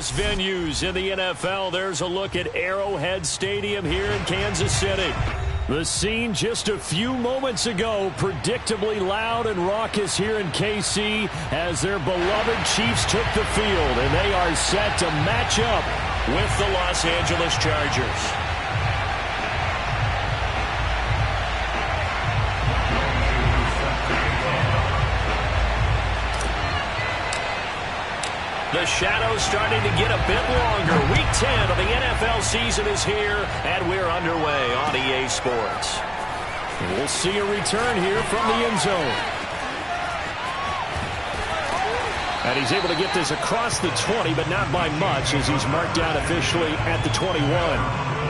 most venues in the NFL. There's a look at Arrowhead Stadium here in Kansas City. The scene just a few moments ago, predictably loud and raucous here in KC as their beloved Chiefs took the field, and they are set to match up with the Los Angeles Chargers. The shadow's starting to get a bit longer. Week 10 of the NFL season is here, and we're underway on EA Sports. We'll see a return here from the end zone. And he's able to get this across the 20, but not by much, as he's marked down officially at the 21.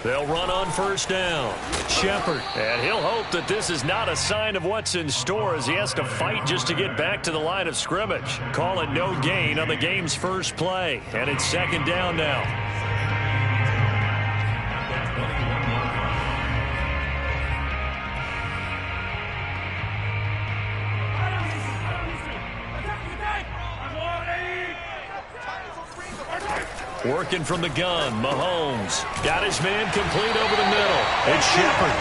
They'll run on first down. Shepard. And he'll hope that this is not a sign of what's in store as he has to fight just to get back to the line of scrimmage. Call it no gain on the game's first play. And it's second down now. Working from the gun, Mahomes. Got his man complete over the middle. It's Shepard.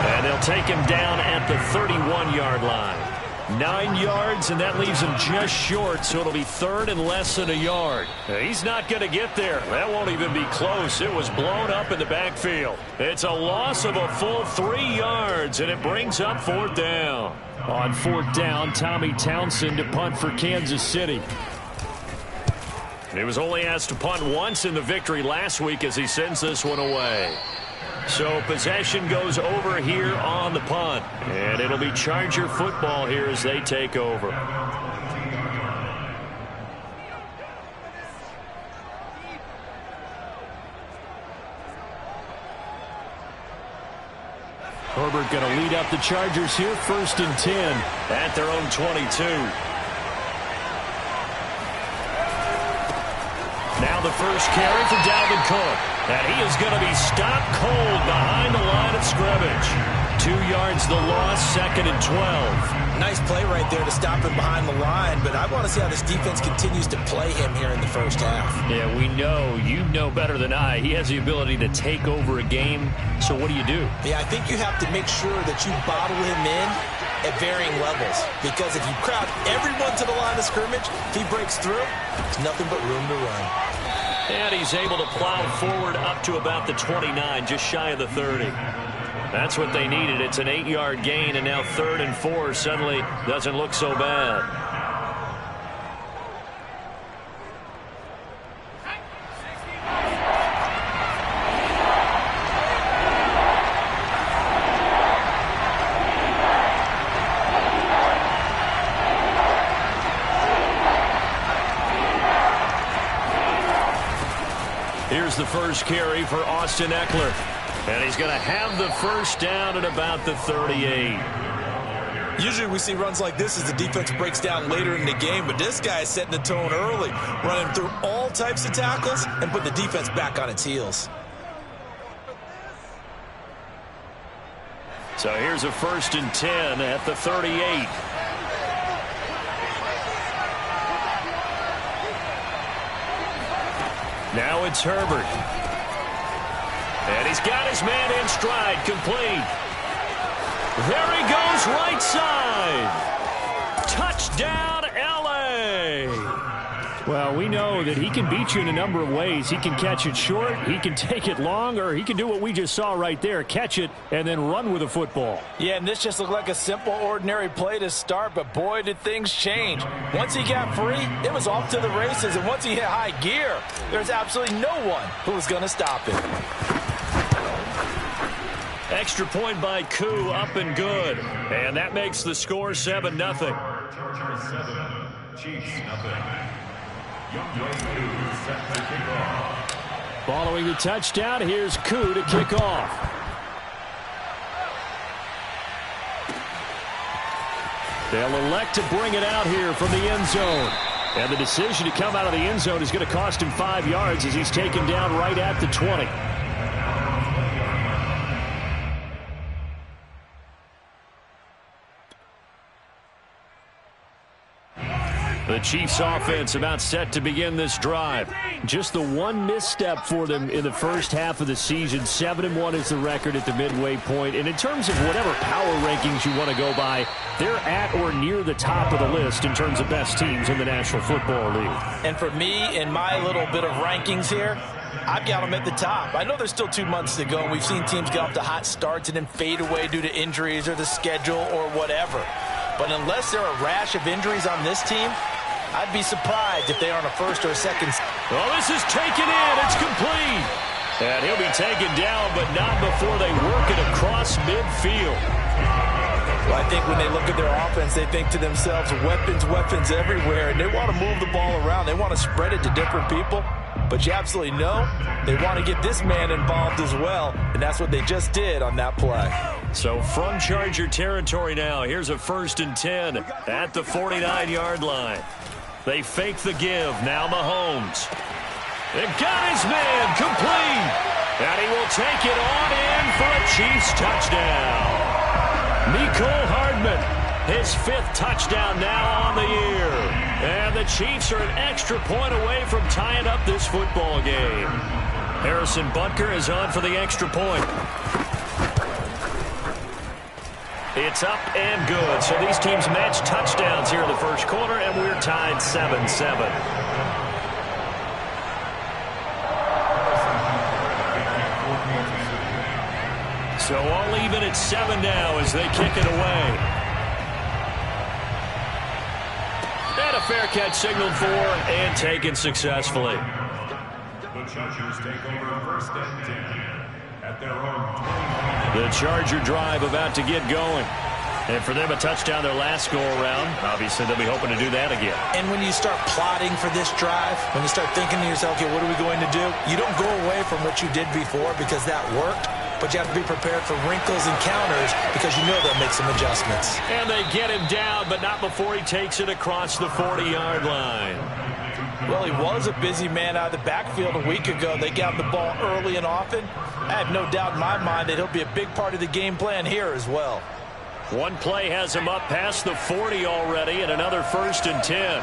And they'll take him down at the 31-yard line. 9 yards, and that leaves him just short, so it'll be third and less than a yard. He's not going to get there. That won't even be close. It was blown up in the backfield. It's a loss of a full 3 yards, and it brings up fourth down. On fourth down, Tommy Townsend to punt for Kansas City. He was only asked to punt once in the victory last week as he sends this one away. So possession goes over here on the punt. And it'll be Charger football here as they take over. Herbert going to lead up the Chargers here, 1st and 10 at their own 22. Now the first carry for Dalvin Cook. And he is going to be stopped cold behind the line of scrimmage. 2 yards the loss, 2nd and 12. Nice play right there to stop him behind the line, but I want to see how this defense continues to play him here in the first half. Yeah, we know, you know better than I, he has the ability to take over a game. So what do you do? Yeah, I think you have to make sure that you bottle him in at varying levels, because if you crowd everyone to the line of scrimmage, if he breaks through, there's nothing but room to run. And he's able to plow forward up to about the 29, just shy of the 30. That's what they needed. It's an 8-yard gain, and now 3rd and 4 suddenly doesn't look so bad. Here's the first carry for Austin Eckler. And he's going to have the first down at about the 38. Usually we see runs like this as the defense breaks down later in the game, but this guy is setting the tone early, running through all types of tackles and put the defense back on its heels. So here's a 1st and 10 at the 38. Now it's Herbert. And he's got his man in stride, complete. There he goes, right side. Touchdown, L.A. Well, we know that he can beat you in a number of ways. He can catch it short, he can take it long, or he can do what we just saw right there, catch it and then run with the football. Yeah, and this just looked like a simple, ordinary play to start, but boy, did things change. Once he got free, it was off to the races, and once he hit high gear, there's absolutely no one who was going to stop him. Extra point by Koo, up and good. And that makes the score 7-0. Chargers 7, Chiefs nothing. Young Koo set to kick off. Following the touchdown, here's Koo to kick off. They'll elect to bring it out here from the end zone. And the decision to come out of the end zone is going to cost him 5 yards as he's taken down right at the 20. The Chiefs offense about set to begin this drive. Just the one misstep for them in the first half of the season. 7-1 is the record at the midway point. And in terms of whatever power rankings you want to go by, they're at or near the top of the list in terms of best teams in the National Football League. And for me, in my little bit of rankings here, I've got them at the top. I know there's still 2 months to go, and we've seen teams get off to hot starts and then fade away due to injuries or the schedule or whatever. But unless there are a rash of injuries on this team, I'd be surprised if they are on a first or a second. Well, this is taken in. It's complete. And he'll be taken down, but not before they work it across midfield. Well, I think when they look at their offense, they think to themselves, weapons, weapons everywhere, and they want to move the ball around. They want to spread it to different people. But you absolutely know they want to get this man involved as well, and that's what they just did on that play. So from Charger territory now, here's a 1st and 10 at the 49-yard line. They fake the give. Now Mahomes. They've got his man complete. And he will take it on in for a Chiefs touchdown. Mecole Hardman, his 5th touchdown now on the year. And the Chiefs are an extra point away from tying up this football game. Harrison Butker is on for the extra point. It's up and good. So these teams match touchdowns here in the first quarter, and we're tied 7-7. So all even at 7 now as they kick it away. And a fair catch signaled for and taken successfully. The Chargers take over 1st and 10 at their own 20. The Charger drive about to get going. And for them, a touchdown their last go-around. Obviously, they'll be hoping to do that again. And when you start plotting for this drive, when you start thinking to yourself, okay, what are we going to do? You don't go away from what you did before because that worked. But you have to be prepared for wrinkles and counters because you know they'll make some adjustments. And they get him down, but not before he takes it across the 40-yard line. Well, he was a busy man out of the backfield a week ago. They got the ball early and often. I have no doubt in my mind that he'll be a big part of the game plan here as well. One play has him up past the 40 already, and another 1st and 10.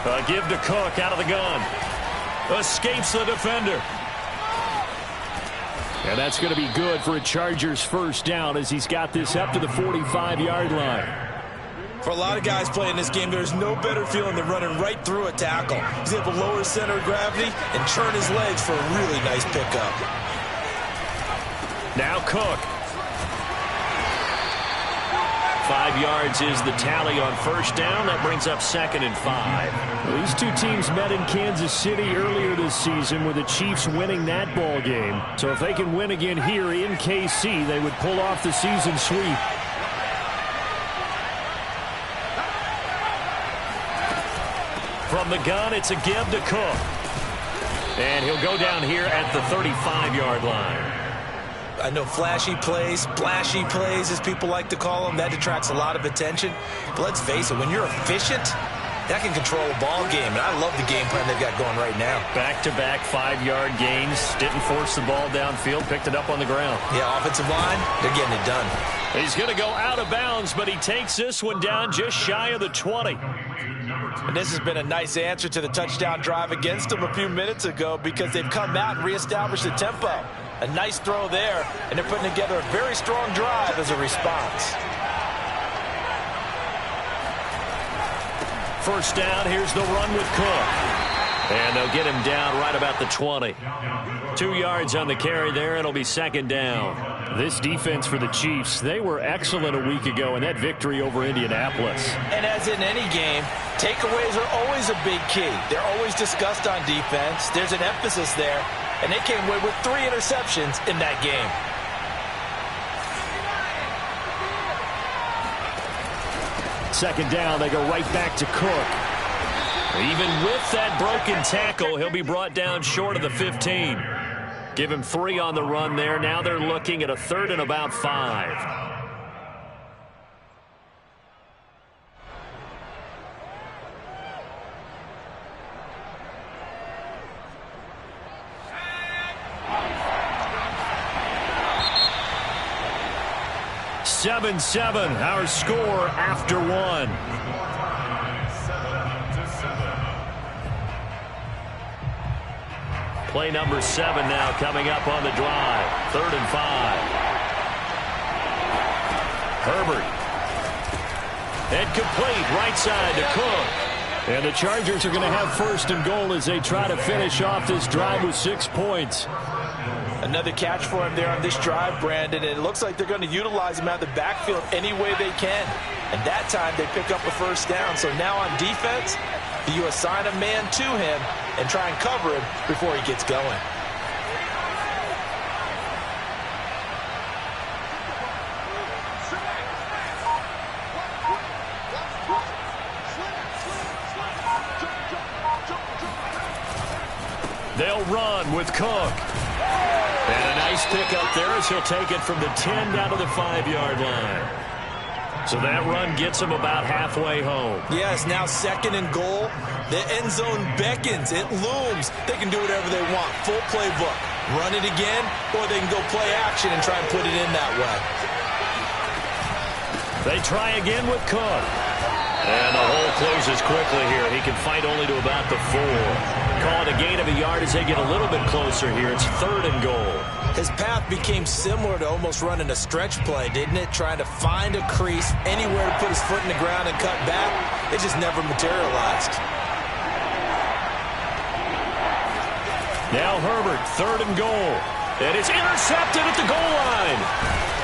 A give to Cook out of the gun. Escapes the defender. And that's going to be good for a Chargers 1st down as he's got this up to the 45-yard line. For a lot of guys playing this game, there's no better feeling than running right through a tackle. He's able to lower his center of gravity and turn his legs for a really nice pickup. Now Cook. 5 yards is the tally on 1st down. That brings up 2nd and 5. Well, these two teams met in Kansas City earlier this season with the Chiefs winning that ball game. So if they can win again here in KC, they would pull off the season sweep. From the gun, it's a give to Cook. And he'll go down here at the 35-yard line. I know flashy plays, splashy plays, as people like to call them, that attracts a lot of attention. But let's face it, when you're efficient, that can control a ball game. And I love the game plan they've got going right now. Back-to-back 5-yard gains. Didn't force the ball downfield. Picked it up on the ground. Yeah, offensive line, they're getting it done. He's going to go out of bounds, but he takes this one down just shy of the 20. And this has been a nice answer to the touchdown drive against them a few minutes ago because they've come out and reestablished the tempo. A nice throw there, and they're putting together a very strong drive as a response. 1st down, here's the run with Cook. And they'll get him down right about the 20. 2 yards on the carry there. It'll be 2nd down. This defense for the Chiefs, they were excellent a week ago in that victory over Indianapolis. And as in any game, takeaways are always a big key. They're always discussed on defense. There's an emphasis there. and they came away with 3 interceptions in that game. Second down, they go right back to Cook. Even with that broken tackle, he'll be brought down short of the 15. Give him 3 on the run there. Now they're looking at a 3rd and about 5. Seven, our score after 1. Play number 7 now coming up on the drive. 3rd and 5. Herbert. And complete right side to Cook. And the Chargers are going to have 1st and goal as they try to finish off this drive with 6 points. Another catch for him there on this drive, Brandon, and it looks like they're going to utilize him out of the backfield any way they can. And that time they pick up a 1st down. So now on defense, you assign a man to him and try and cover him before he gets going. They'll run with Cook. And a nice pick up there as he'll take it from the 10 down to the 5-yard line. So that run gets him about halfway home. Yes, now 2nd and goal. The end zone beckons. It looms. They can do whatever they want. Full playbook. Run it again, or they can go play action and try and put it in that way. They try again with Cook. And the hole closes quickly here. He can fight only to about the 4. Call it a gain of a yard as they get a little bit closer here. It's 3rd and goal. His path became similar to almost running a stretch play, didn't it? Trying to find a crease, anywhere to put his foot in the ground and cut back. It just never materialized. Now Herbert, 3rd and goal. And it's intercepted at the goal line.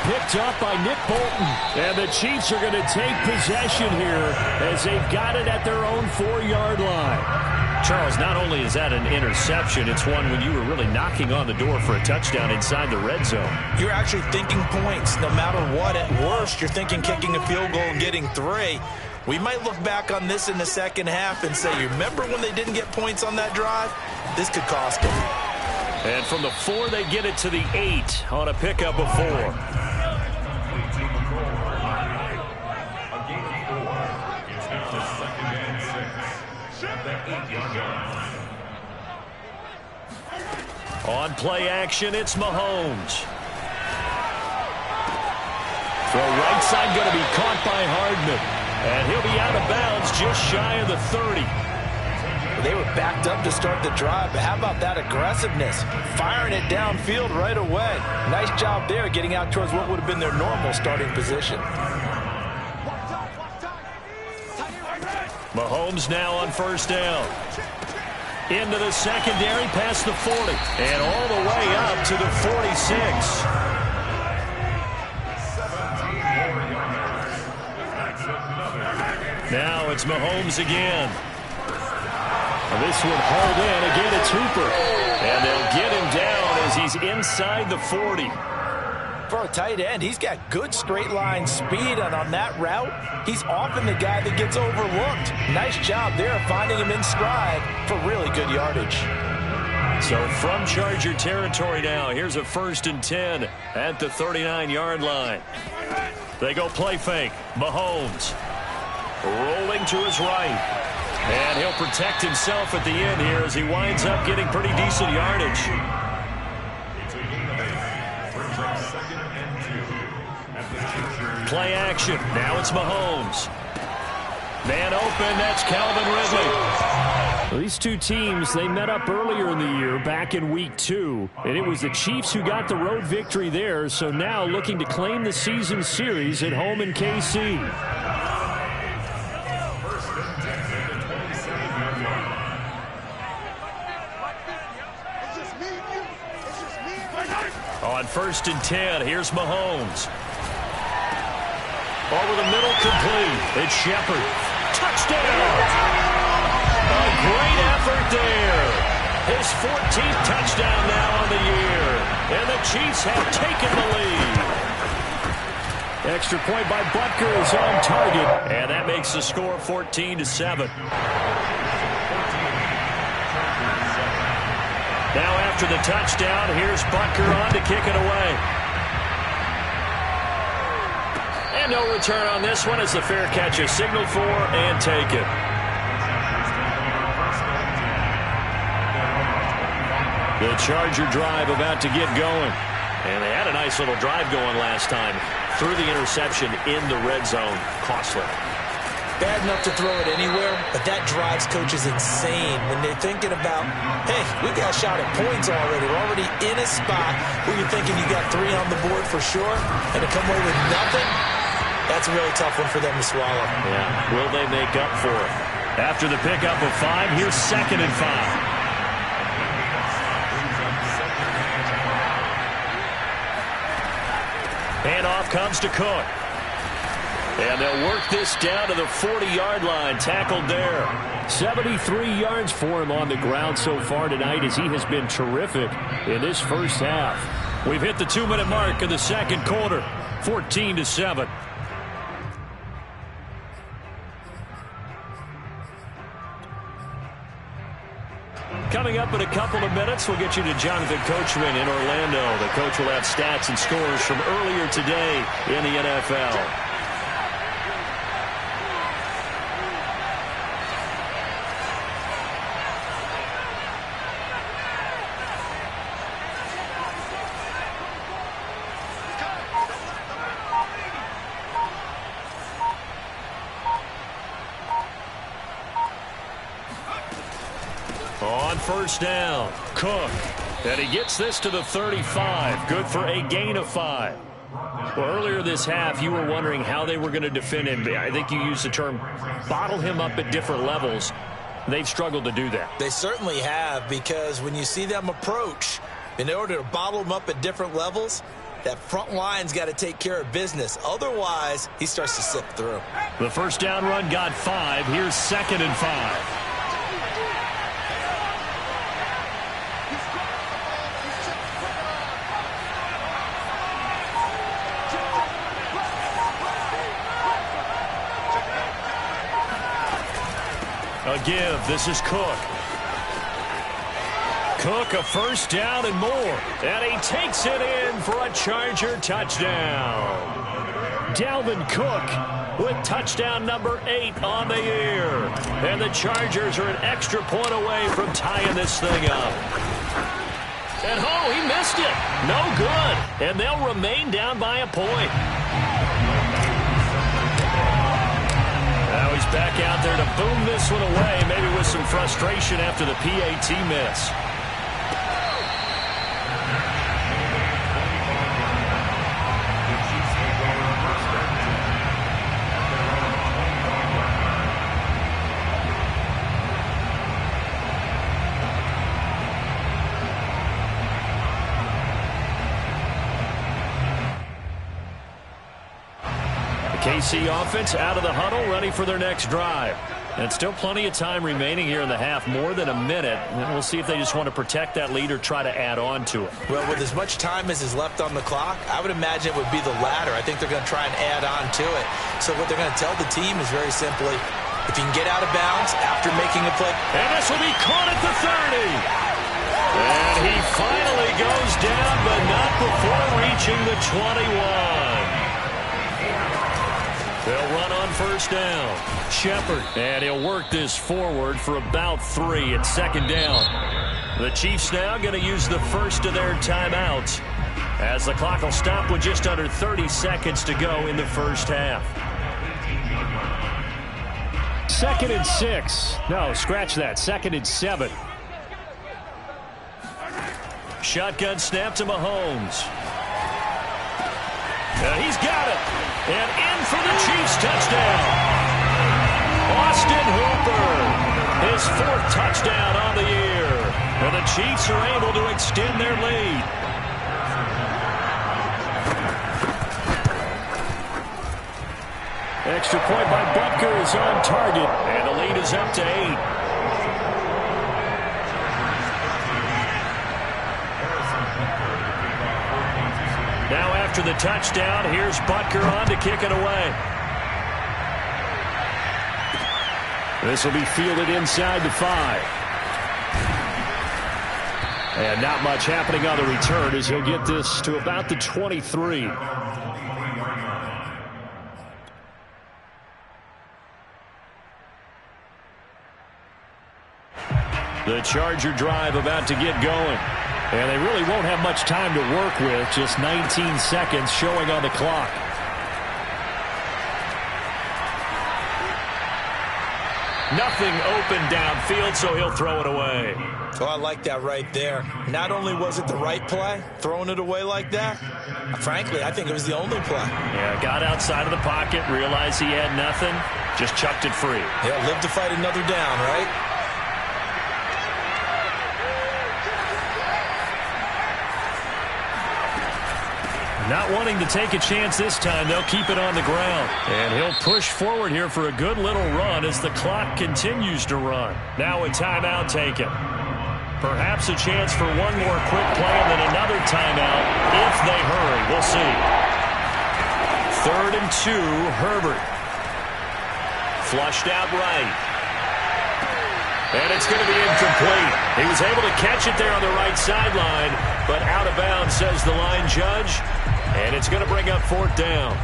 Picked up by Nick Bolton. And the Chiefs are going to take possession here as they've got it at their own 4-yard line. Charles, not only is that an interception, it's one when you were really knocking on the door for a touchdown inside the red zone. You're actually thinking points no matter what. At worst, you're thinking kicking a field goal and getting 3. We might look back on this in the second half and say, you remember when they didn't get points on that drive? This could cost them. And from the 4, they get it to the 8 on a pickup of 4. On play action, it's Mahomes. Throw right side going to be caught by Hardman. And he'll be out of bounds just shy of the 30. They were backed up to start the drive, but how about that aggressiveness? Firing it downfield right away. Nice job there getting out towards what would have been their normal starting position. Mahomes now on 1st down. Into the secondary, past the 40. And all the way up to the 46. Now it's Mahomes again. This one hauled in. Again, it's Hooper. And they'll get him down as he's inside the 40. For a tight end, he's got good straight line speed, and on that route, he's often the guy that gets overlooked. Nice job there finding him in stride for really good yardage. So from Charger territory now, here's a 1st and 10 at the 39-yard line. They go play fake. Mahomes rolling to his right. And he'll protect himself at the end here as he winds up getting pretty decent yardage. Play action. Now it's Mahomes. Man open. That's Calvin Ridley. Well, these two teams, they met up earlier in the year back in week 2. And it was the Chiefs who got the road victory there. So now looking to claim the season series at home in KC. On 1st and 10, here's Mahomes. Over the middle, complete. It's Shepard. Touchdown! A great effort there. His 14th touchdown now on the year. And the Chiefs have taken the lead. Extra point by Butker is on target. And that makes the score 14-7. Now after the touchdown, here's Butker on to kick it away. And no return on this one as the fair catch is signaled for and taken. The Charger drive about to get going. And they had a nice little drive going last time. Threw the interception in the red zone. Costly. Bad enough to throw it anywhere, but that drives coaches insane when they're thinking about, hey, we got a shot at points already. We're already in a spot where you're thinking you got 3 on the board for sure, and to come away with nothing, that's a really tough one for them to swallow. Yeah, will they make up for it? After the pickup of 5, here's 2nd and 5. Handoff comes to Cook. And they'll work this down to the 40-yard line. Tackled there. 73 yards for him on the ground so far tonight as he has been terrific in this first half. We've hit the 2-minute mark in the second quarter. 14-7. Coming up in a couple of minutes, we'll get you to Jonathan Coachman in Orlando. The coach will have stats and scores from earlier today in the NFL. On first down, Cook. And he gets this to the 35. Good for a gain of 5. Well, earlier this half, you were wondering how they were going to defend him. I think you used the term bottle him up at different levels. They've struggled to do that. They certainly have, because when you see them approach, in order to bottle him up at different levels, that front line's got to take care of business. Otherwise, he starts to slip through. The first down run got 5. Here's 2nd and 5. A give. This is Cook. Cook, a first down and more. And he takes it in for a Charger touchdown. Dalvin Cook with touchdown number 8 on the year. And the Chargers are an extra point away from tying this thing up. And oh, he missed it. No good. And they'll remain down by a point. Now he's back out there to boom this one away, maybe with some frustration after the PAT miss. KC offense out of the huddle, ready for their next drive. And still plenty of time remaining here in the half, more than a minute. And we'll see if they just want to protect that lead or try to add on to it. Well, with as much time as is left on the clock, I would imagine it would be the latter. I think they're going to try and add on to it. So what they're going to tell the team is very simply, if you can get out of bounds after making a play. And this will be caught at the 30. And he finally goes down, but not before reaching the 21. They'll run on first down. Shepard. And he'll work this forward for about 3 at second down. The Chiefs now going to use the first of their timeouts as the clock will stop with just under 30 seconds to go in the first half. 2nd and 6. No, scratch that. 2nd and 7. Shotgun snap to Mahomes. He's got it. And in for the Chiefs touchdown. Austin Hooper. His 4th touchdown on the year. And the Chiefs are able to extend their lead. Extra point by Butker is on target. And the lead is up to 8. after the touchdown. Here's Butker on to kick it away. This will be fielded inside the 5. And not much happening on the return as he'll get this to about the 23. The Charger drive about to get going. And they really won't have much time to work with. Just 19 seconds showing on the clock. Nothing open downfield, so he'll throw it away. Oh, I like that right there. Not only was it the right play, throwing it away like that, frankly, I think it was the only play. Yeah, got outside of the pocket, realized he had nothing, just chucked it free. Yeah, live to fight another down, right? Not wanting to take a chance this time, they'll keep it on the ground. And he'll push forward here for a good little run as the clock continues to run. Now a timeout taken. Perhaps a chance for one more quick play and then another timeout if they hurry. We'll see. 3rd and 2, Herbert. Flushed out right. And it's going to be incomplete. He was able to catch it there on the right sideline, but out of bounds, says the line judge. And it's going to bring up 4th down.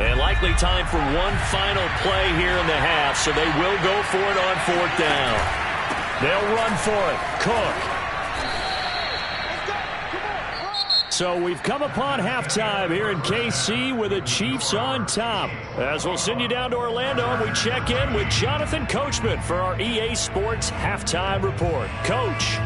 And likely time for one final play here in the half, so they will go for it on 4th down. They'll run for it. Cook. So we've come upon halftime here in KC with the Chiefs on top. As we'll send you down to Orlando and we check in with Jonathan Coachman for our EA Sports Halftime Report. Coach.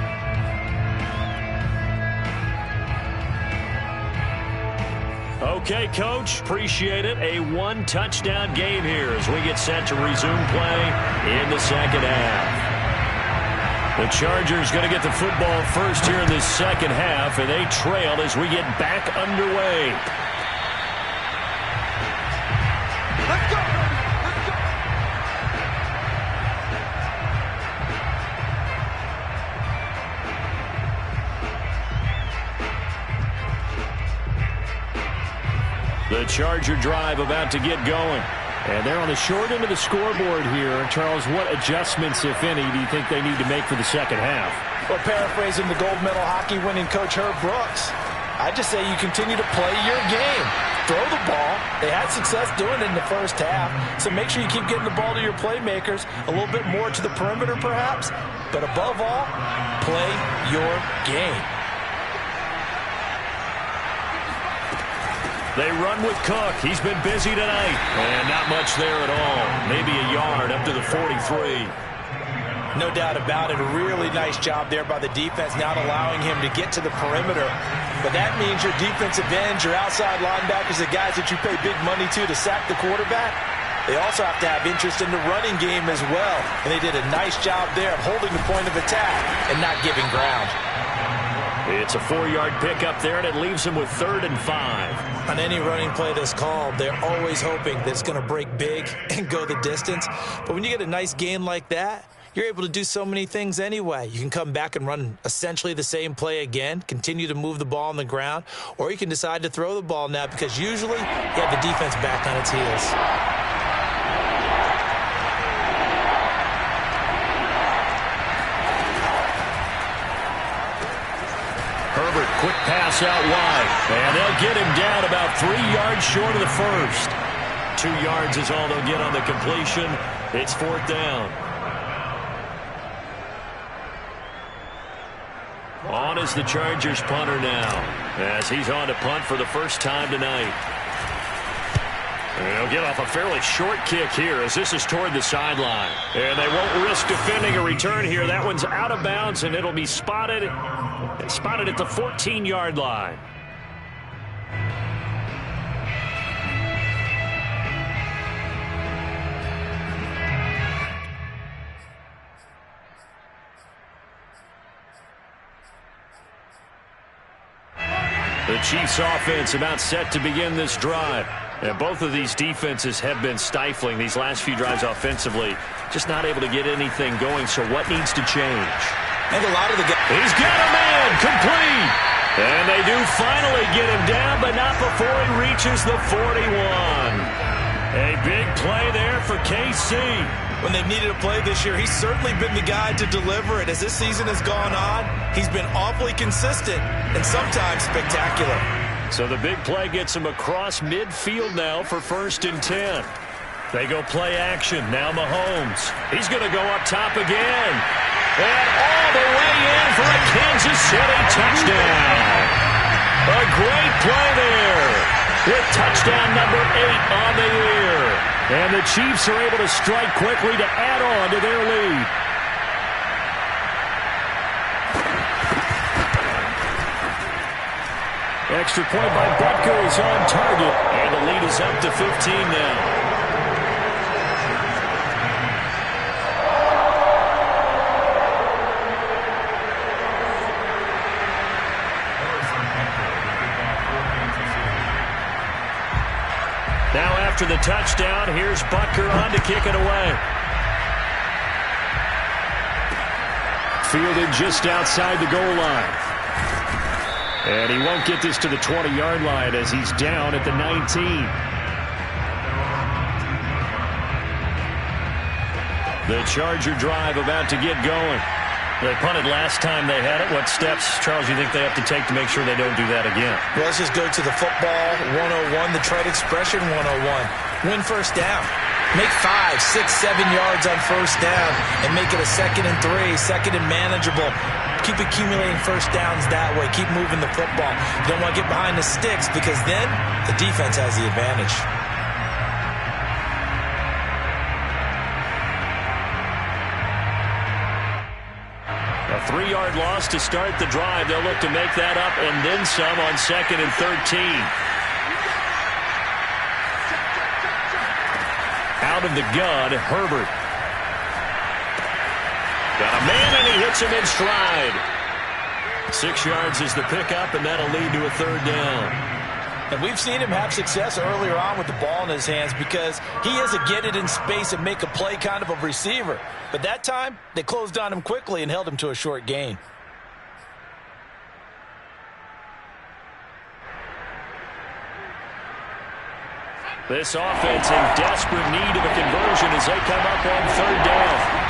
Okay, Coach. Appreciate it. A one-touchdown game here as we get set to resume play in the second half. The Chargers going to get the football first here in this second half, and they trail as we get back underway. Let's go! The Charger drive about to get going. And they're on the short end of the scoreboard here. Charles, what adjustments, if any, do you think they need to make for the second half? Well, paraphrasing the gold medal hockey winning coach Herb Brooks, I just say you continue to play your game. Throw the ball. They had success doing it in the first half, so make sure you keep getting the ball to your playmakers, a little bit more to the perimeter perhaps, but above all, play your game. They run with Cook. He's been busy tonight. And not much there at all. Maybe a yard up to the 43. No doubt about it. A really nice job there by the defense, not allowing him to get to the perimeter. But that means your defensive ends, your outside linebackers, the guys that you pay big money to sack the quarterback, they also have to have interest in the running game as well. And they did a nice job there of holding the point of attack and not giving ground. It's a 4-yard pickup there, and it leaves them with 3rd and 5. On any running play that's called, they're always hoping that it's going to break big and go the distance. But when you get a nice gain like that, you're able to do so many things anyway. You can come back and run essentially the same play again, continue to move the ball on the ground, or you can decide to throw the ball now because usually you have the defense back on its heels. Herbert, quick pass out wide. And they'll get him down about 3 yards short of the first. 2 yards is all they'll get on the completion. It's 4th down. On is the Chargers punter now, as he's on to punt for the first time tonight. And he'll get off a fairly short kick here as this is toward the sideline. And they won't risk defending a return here. That one's out of bounds, and it'll be spotted at the 14-yard line. The Chiefs offense about set to begin this drive. And both of these defenses have been stifling these last few drives offensively. Just not able to get anything going. So what needs to change? I think a lot of the guys. He's got a man complete. And they do finally get him down, but not before he reaches the 41. A big play there for KC. When they've needed a play this year, he's certainly been the guy to deliver it. As this season has gone on, he's been awfully consistent and sometimes spectacular. So the big play gets him across midfield now for 1st and 10. They go play action. Now Mahomes. He's going to go up top again. And all the way in for a Kansas City touchdown. A great play there with touchdown number 8 on the year. And the Chiefs are able to strike quickly to add on to their lead. Extra point by Butker is on target. And the lead is up to 15 now. Now after the touchdown, here's Butker on to kick it away. Fielded just outside the goal line. And he won't get this to the 20-yard line as he's down at the 19. The Charger drive about to get going. They punted last time they had it. What steps, Charles, you think they have to take to make sure they don't do that again? Well, let's just go to the football 101, the trade expression 101. Win first down. Make 5, 6, 7 yards on first down and make it a 2nd and 3, 2nd and manageable. Keep accumulating first downs that way. Keep moving the football. You don't want to get behind the sticks because then the defense has the advantage. A 3-yard loss to start the drive. They'll look to make that up and then some on 2nd and 13. Out of the gun, Herbert. Got a man, and he hits him in stride. 6 yards is the pickup, and that'll lead to a 3rd down. And we've seen him have success earlier on with the ball in his hands because he is a get it in space and make a play kind of a receiver. But that time, they closed on him quickly and held him to a short gain. This offense in desperate need of a conversion as they come up on 3rd down.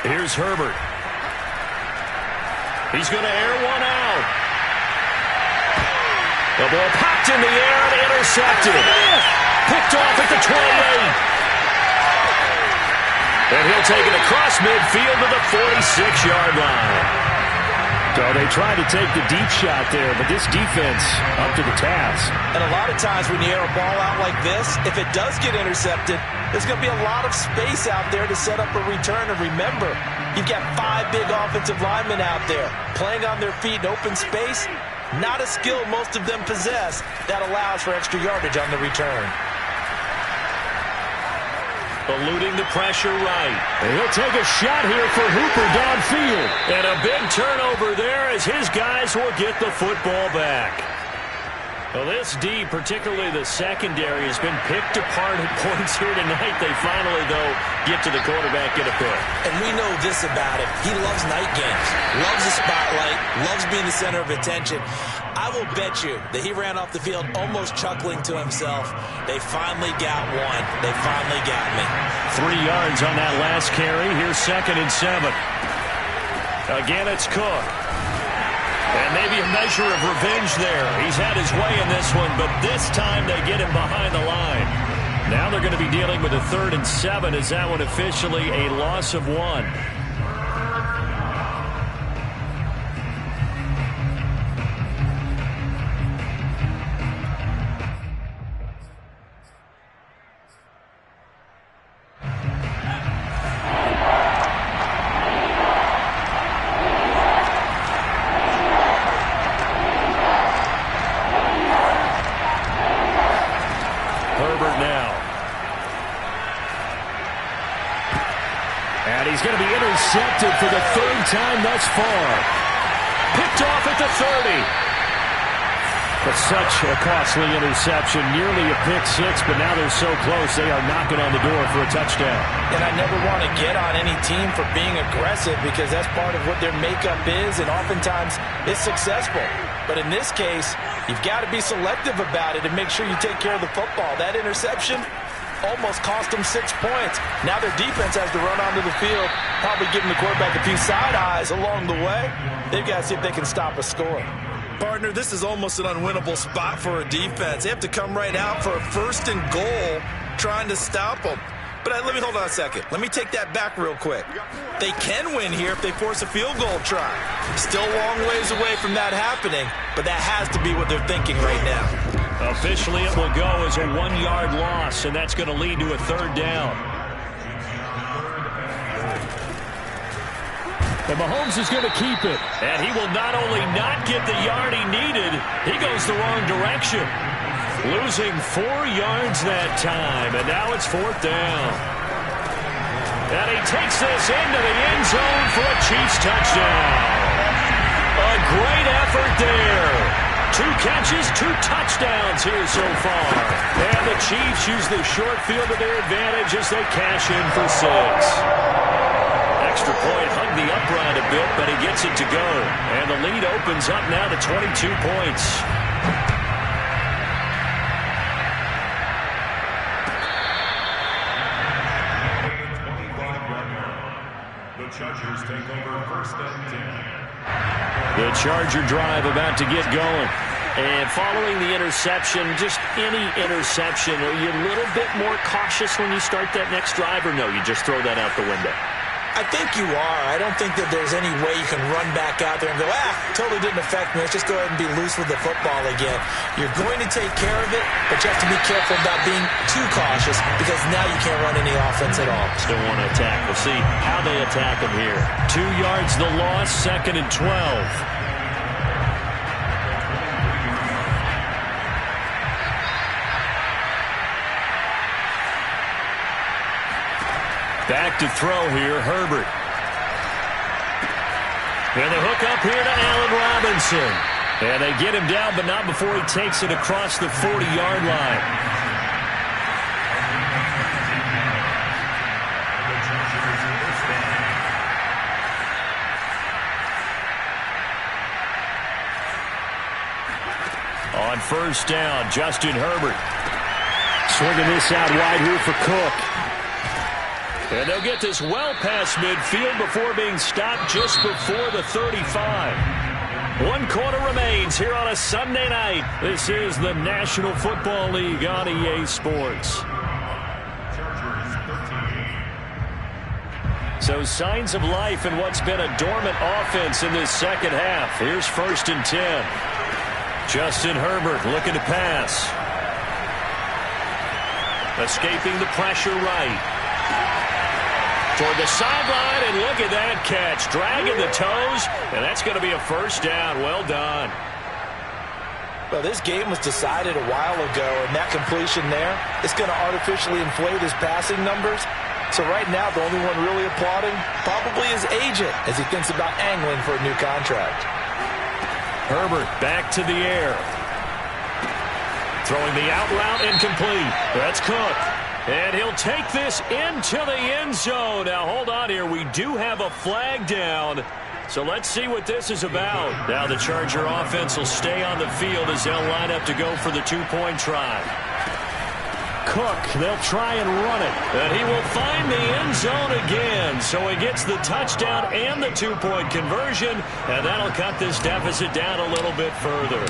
Here's Herbert. He's going to air one out. The ball popped in the air and intercepted. Picked off at the 28. And he'll take it across midfield to the 46-yard line. So they tried to take the deep shot there, but this defense up to the task. And a lot of times when you air a ball out like this, if it does get intercepted, there's going to be a lot of space out there to set up a return. And remember, you've got 5 big offensive linemen out there playing on their feet in open space. Not a skill most of them possess that allows for extra yardage on the return. Eluding the pressure right. And he'll take a shot here for Hooper downfield. And a big turnover there as his guys will get the football back. Well, this D, particularly the secondary, has been picked apart at points here tonight. They finally, though, get to the quarterback, get a pick. And we know this about him. He loves night games, loves the spotlight, loves being the center of attention. I will bet you that he ran off the field almost chuckling to himself. They finally got one. They finally got me. 3 yards on that last carry. Here's 2nd and 7. Again, it's Cook. And maybe a measure of revenge there. He's had his way in this one, but this time they get him behind the line. Now they're going to be dealing with a 3rd and 7. Is that one officially a loss of 1? going to be intercepted for the third time thus far. Picked off at the 30. But such a costly interception, nearly a pick six, but now they're so close they are knocking on the door for a touchdown. And I never want to get on any team for being aggressive because that's part of what their makeup is, and oftentimes it's successful. But in this case, you've got to be selective about it and make sure you take care of the football. That interception almost cost them 6 points. Now their defense has to run onto the field, probably giving the quarterback a few side eyes along the way. They've got to see if they can stop a score. Partner, this is almost an unwinnable spot for a defense. They have to come right out for a first and goal trying to stop them. But let me hold on a second. Let me take that back real quick. They can win here if they force a field goal try. Still a long ways away from that happening, but that has to be what they're thinking right now. Officially, it will go as a 1-yard loss, and that's going to lead to a third down. And Mahomes is going to keep it. And he will not only not get the yard he needed, he goes the wrong direction. Losing 4 yards that time, and now it's fourth down. And he takes this into the end zone for a Chiefs touchdown. A great effort there. 2 catches, 2 touchdowns here so far. And the Chiefs use the short field to their advantage as they cash in for 6. Extra point, hugged the upright a bit, but he gets it to go. And the lead opens up now to 22 points. The Chargers take over first and 10. The Charger drive about to get going. And following the interception, just any interception, are you a little bit more cautious when you start that next drive, or no, you just throw that out the window? I think you are. I don't think that there's any way you can run back out there and go, totally didn't affect me. Let's just go ahead and be loose with the football again. You're going to take care of it, but you have to be careful about being too cautious because now you can't run any offense at all. Still want to attack. We'll see how they attack him here. 2 yards the loss, 2nd and 12. Back to throw here, Herbert. And the hook up here to Allen Robinson. And they get him down, but not before he takes it across the 40-yard line. On first down, Justin Herbert. Swinging this out wide here for Cook. And they'll get this well past midfield before being stopped just before the 35. 1 quarter remains here on a Sunday night. This is the National Football League on EA Sports. So signs of life in what's been a dormant offense in this second half. Here's first and 10. Justin Herbert looking to pass. Escaping the pressure right. Toward the sideline, and look at that catch. Dragging the toes, and that's going to be a first down. Well done. Well, this game was decided a while ago, and that completion there is going to artificially inflate his passing numbers. So right now, the only one really applauding probably his agent as he thinks about angling for a new contract. Herbert back to the air. Throwing the out route incomplete. That's Cook. And he'll take this into the end zone. Now, hold on here. We do have a flag down. So let's see what this is about. Now the Charger offense will stay on the field as they'll line up to go for the 2-point try. Cook, they'll try and run it. And he will find the end zone again. So he gets the touchdown and the 2-point conversion. And that'll cut this deficit down a little bit further.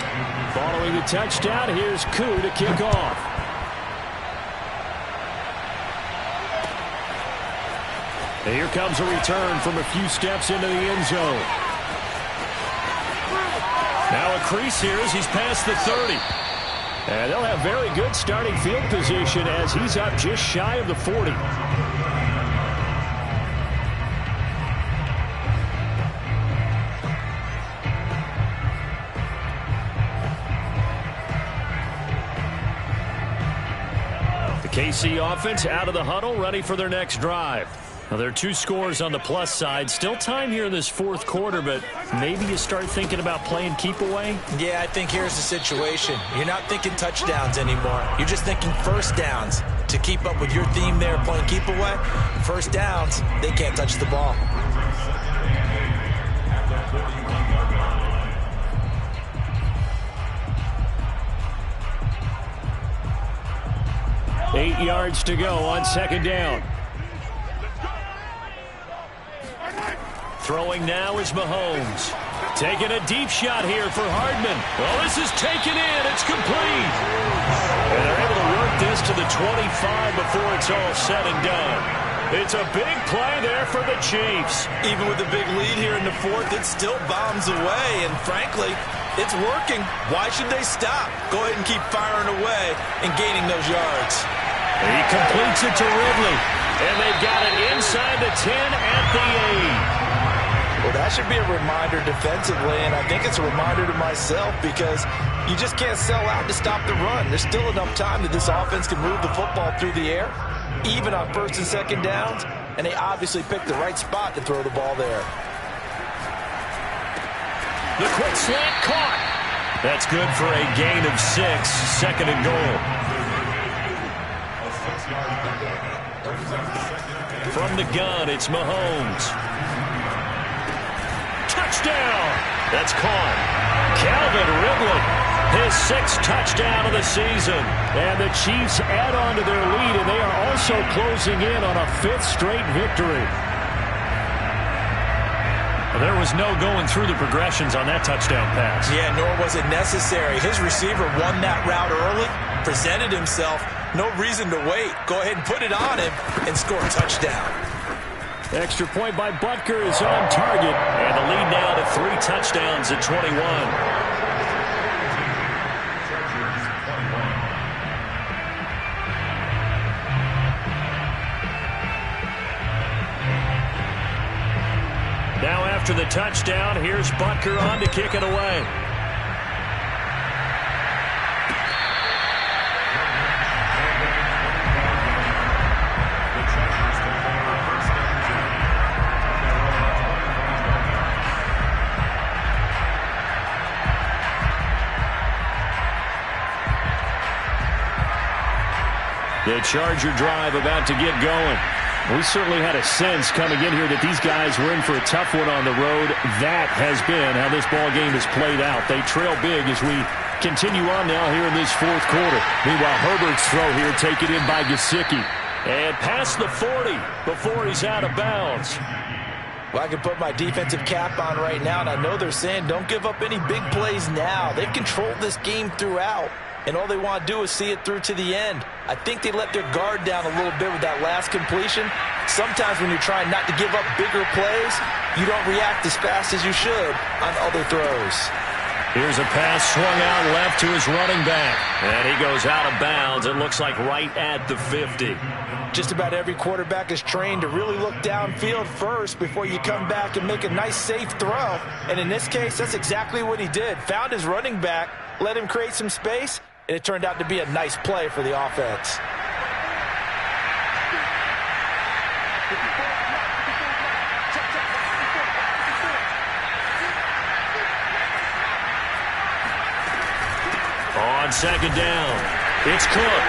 Following the touchdown, here's Koo to kick off. And here comes a return from a few steps into the end zone. Now a crease here as he's past the 30. And they'll have very good starting field position as he's up just shy of the 40. The KC offense out of the huddle, ready for their next drive. Well, there are 2 scores on the plus side. Still time here in this fourth quarter, but maybe you start thinking about playing keep away? Yeah, I think here's the situation. You're not thinking touchdowns anymore. You're just thinking first downs. To keep up with your theme there, playing keep away, first downs, they can't touch the ball. Eight yards to go on second down. Throwing now is Mahomes. Taking a deep shot here for Hardman. Well, this is taken in. It's complete. And they're able to work this to the 25 before it's all said and done. It's a big play there for the Chiefs. Even with the big lead here in the fourth, it still bombs away. And frankly, it's working. Why should they stop? Go ahead and keep firing away and gaining those yards. He completes it to Ridley. And they've got it inside the 10 at the 8. Well, that should be a reminder defensively, and I think it's a reminder to myself because you just can't sell out to stop the run. There's still enough time that this offense can move the football through the air, even on first and second downs, and they obviously picked the right spot to throw the ball there. The quick slant caught. That's good for a gain of 6, second and goal. From the gun, it's Mahomes. Touchdown! That's caught. Calvin Ridley, his 6th touchdown of the season. And the Chiefs add on to their lead, and they are also closing in on a 5th straight victory. There was no going through the progressions on that touchdown pass. Yeah, nor was it necessary. His receiver won that route early, presented himself. No reason to wait. Go ahead and put it on him and score a touchdown. Extra point by Butker is on target. And the lead now to 3 touchdowns at 21. Now after the touchdown, here's Butker on to kick it away. The Charger drive about to get going. We certainly had a sense coming in here that these guys were in for a tough one on the road. That has been how this ball game has played out. They trail big as we continue on now here in this fourth quarter. Meanwhile, Herbert's throw here taken in by Gesicki. And past the 40 before he's out of bounds. Well, I can put my defensive cap on right now, and I know they're saying don't give up any big plays now. They've controlled this game throughout, and all they want to do is see it through to the end. I think they let their guard down a little bit with that last completion. Sometimes when you're trying not to give up bigger plays, you don't react as fast as you should on other throws. Here's a pass swung out left to his running back. And he goes out of bounds, it looks like right at the 50. Just about every quarterback is trained to really look downfield first before you come back and make a nice, safe throw. And in this case, that's exactly what he did. Found his running back, let him create some space, and it turned out to be a nice play for the offense. On second down, it's Cook.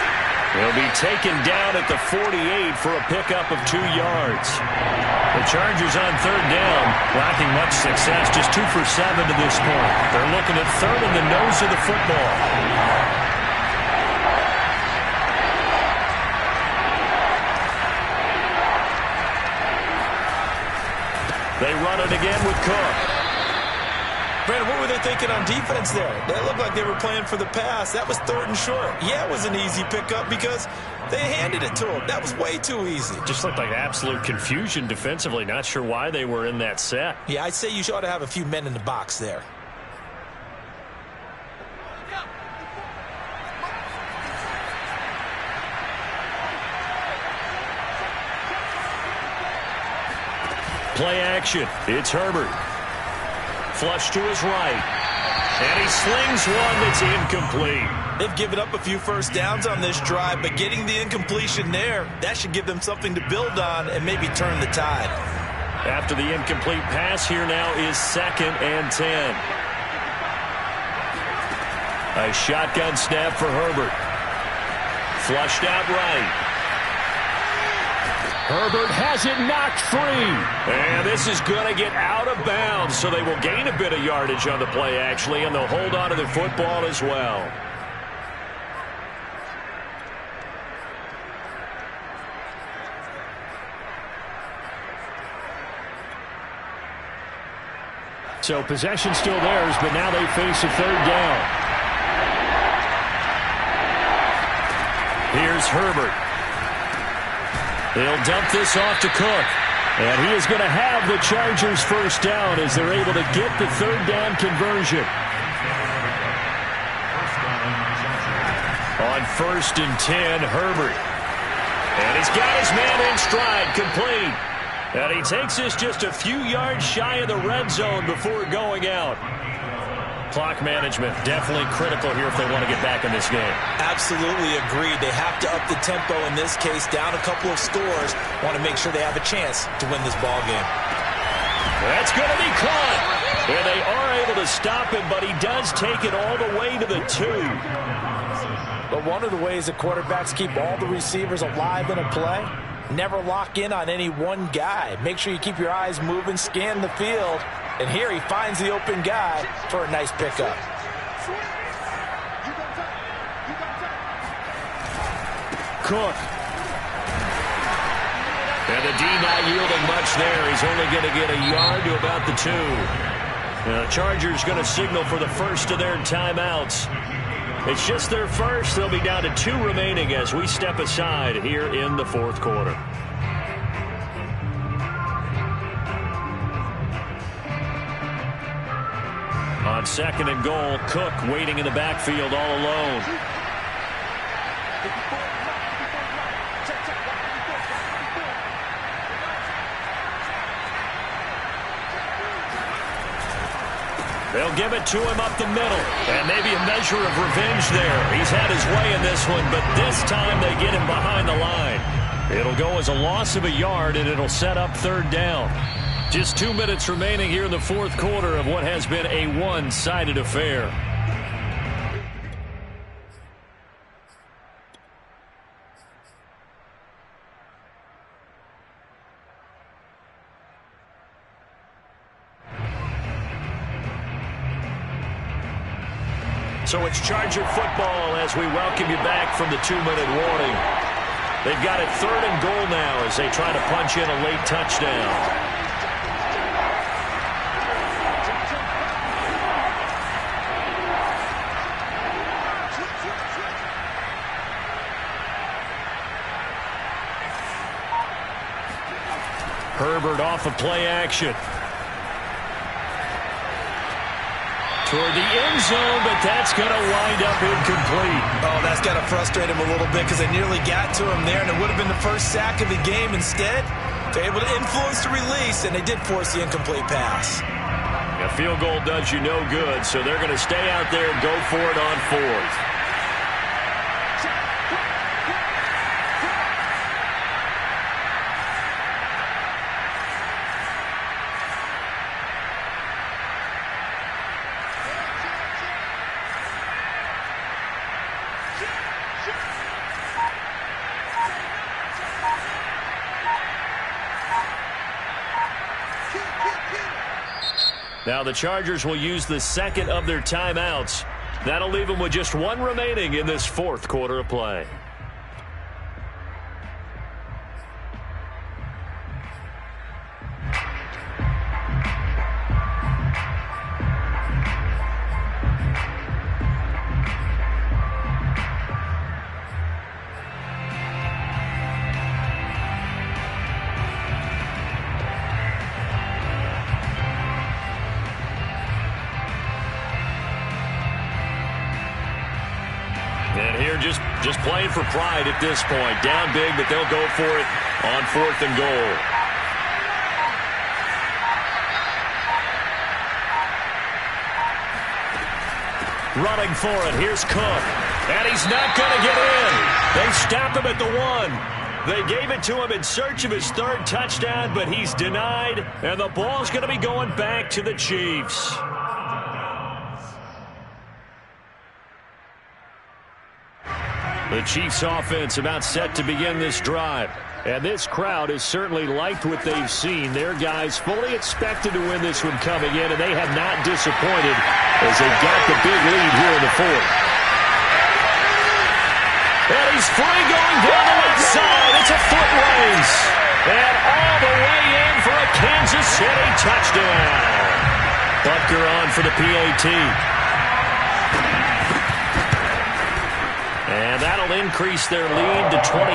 He'll be taken down at the 48 for a pickup of 2 yards. The Chargers on third down, lacking much success, just 2 for 7 to this point. They're looking at third in the nose of the football. They run it again with Cook. Brandon, what were they thinking on defense there? They looked like they were playing for the pass. That was third and short. Yeah, it was an easy pickup because they handed it to him. That was way too easy. Just looked like absolute confusion defensively. Not sure why they were in that set. Yeah, I'd say you ought to have a few men in the box there. Play action. It's Herbert. Flush to his right. And he slings one that's incomplete. They've given up a few first downs on this drive, but getting the incompletion there, that should give them something to build on and maybe turn the tide. After the incomplete pass, here now is 2nd and 10. A shotgun snap for Herbert. Flushed out right. Herbert has it knocked free. And this is going to get out of bounds, so they will gain a bit of yardage on the play, actually, and they'll hold on to the football as well. So possession still theirs, but now they face a 3rd down. Here's Herbert. He'll dump this off to Cook. And he is going to have the Chargers first down as they're able to get the 3rd down conversion. On 1st and 10, Herbert. And he's got his man in stride, complete. And he takes this just a few yards shy of the red zone before going out. Clock management definitely critical here if they want to get back in this game. Absolutely agreed. They have to up the tempo in this case, down a couple of scores. Want to make sure they have a chance to win this ball game. That's going to be caught. And they are able to stop him, but he does take it all the way to the 2. But one of the ways that quarterbacks keep all the receivers alive in a play, never lock in on any one guy. Make sure you keep your eyes moving, scan the field. And here he finds the open guy for a nice pickup. Cook. And the D not yielding much there. He's only going to get a yard to about the 2. The Chargers going to signal for the first of their timeouts. It's just their first. They'll be down to 2 remaining as we step aside here in the 4th quarter. On 2nd and goal, Cook waiting in the backfield all alone. They'll give it to him up the middle. And maybe a measure of revenge there. He's had his way in this one, but this time they get him behind the line. It'll go as a loss of a yard, and it'll set up 3rd down. Just 2 minutes remaining here in the 4th quarter of what has been a one-sided affair. So it's Charger football as we welcome you back from the 2-minute warning. They've got it 3rd and goal now as they try to punch in a late touchdown. Herbert off of play action. Toward the end zone, but that's going to wind up incomplete. Oh, that's got to frustrate him a little bit because they nearly got to him there, and it would have been the first sack of the game. Instead, they're able to influence the release, and they did force the incomplete pass. A field goal does you no good, so they're going to stay out there and go for it on 4th. Now the Chargers will use the 2nd of their timeouts. That'll leave them with just 1 remaining in this 4th quarter of play. And here just playing for pride at this point. Down big, but they'll go for it on 4th and goal. Running for it. Here's Cook. And he's not going to get in. They stop him at the 1. They gave it to him in search of his 3rd touchdown, but he's denied. And the ball's going to be going back to the Chiefs. The Chiefs offense about set to begin this drive. And this crowd has certainly liked what they've seen. Their guys fully expected to win this one coming in, and they have not disappointed as they got the big lead here in the 4th. And he's free going down the left side. It's a foot race. And all the way in for a Kansas City touchdown. Butker on for the PAT. And that'll increase their lead to 28.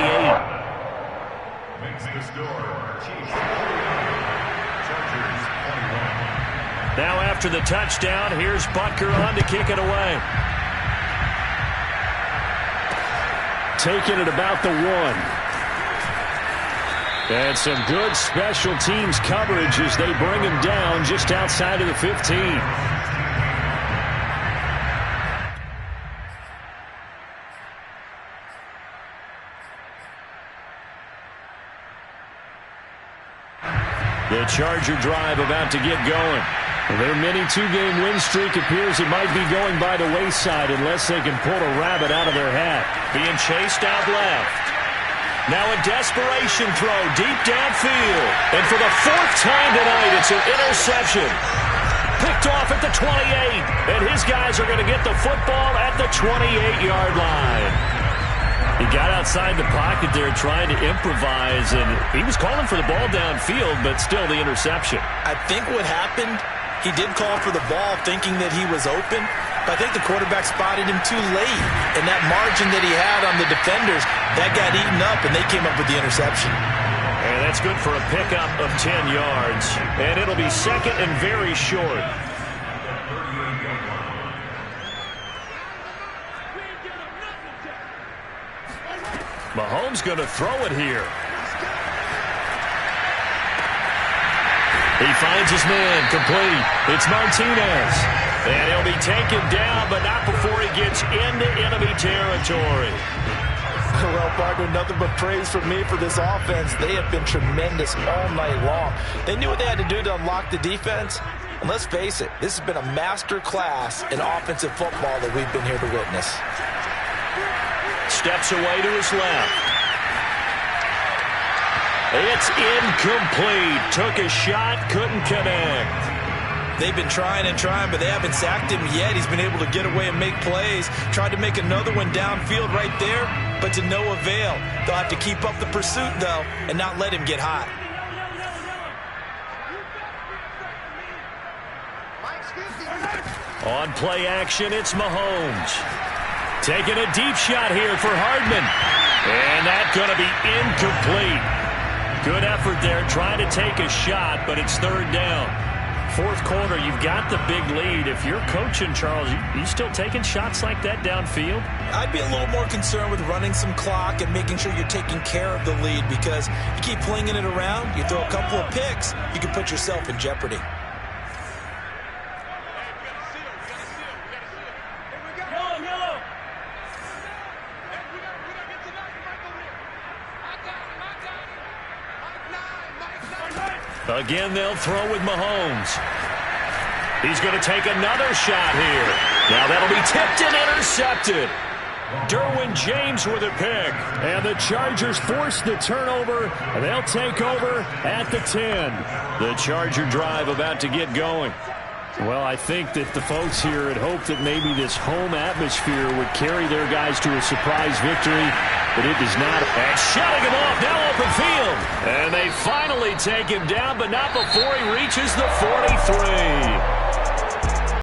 Makes the score. Chiefs 41. Chargers 21. Now after the touchdown, here's Butker on to kick it away. Taking it about the 1. And some good special teams coverage as they bring him down just outside of the 15. The Charger drive about to get going. Their mini 2-game win streak appears it might be going by the wayside unless they can pull a rabbit out of their hat. Being chased out left. Now a desperation throw deep downfield. And for the 4th time tonight, it's an interception. Picked off at the 28. And his guys are going to get the football at the 28-yard line. He got outside the pocket there trying to improvise, and he was calling for the ball downfield, but still the interception. I think what happened, he did call for the ball thinking that he was open, but I think the quarterback spotted him too late. And that margin that he had on the defenders, that got eaten up, and they came up with the interception. And that's good for a pickup of 10 yards. And it'll be 2nd and very short. Mahomes going to throw it here. He finds his man complete. It's Martinez. And he'll be taken down, but not before he gets into enemy territory. Well, partner, nothing but praise from me for this offense. They have been tremendous all night long. They knew what they had to do to unlock the defense. And let's face it, this has been a master class in offensive football that we've been here to witness. Steps away to his left. It's incomplete. Took a shot, couldn't connect. They've been trying and trying, but they haven't sacked him yet. He's been able to get away and make plays. Tried to make another one downfield right there, but to no avail. They'll have to keep up the pursuit, though, and not let him get hot. On play action, it's Mahomes. Taking a deep shot here for Hardman. And that's going to be incomplete. Good effort there, trying to take a shot, but it's 3rd down. 4th quarter, you've got the big lead. If you're coaching, Charles, you still taking shots like that downfield? I'd be a little more concerned with running some clock and making sure you're taking care of the lead, because you keep flinging it around, you throw a couple of picks, you can put yourself in jeopardy. Again, they'll throw with Mahomes. He's going to take another shot here. Now that'll be tipped and intercepted. Derwin James with a pick. And the Chargers force the turnover. They'll take over at the 10. The Charger drive about to get going. Well, I think that the folks here had hoped that maybe this home atmosphere would carry their guys to a surprise victory, but it does not. And shutting him off, now open field. And they finally take him down, but not before he reaches the 43.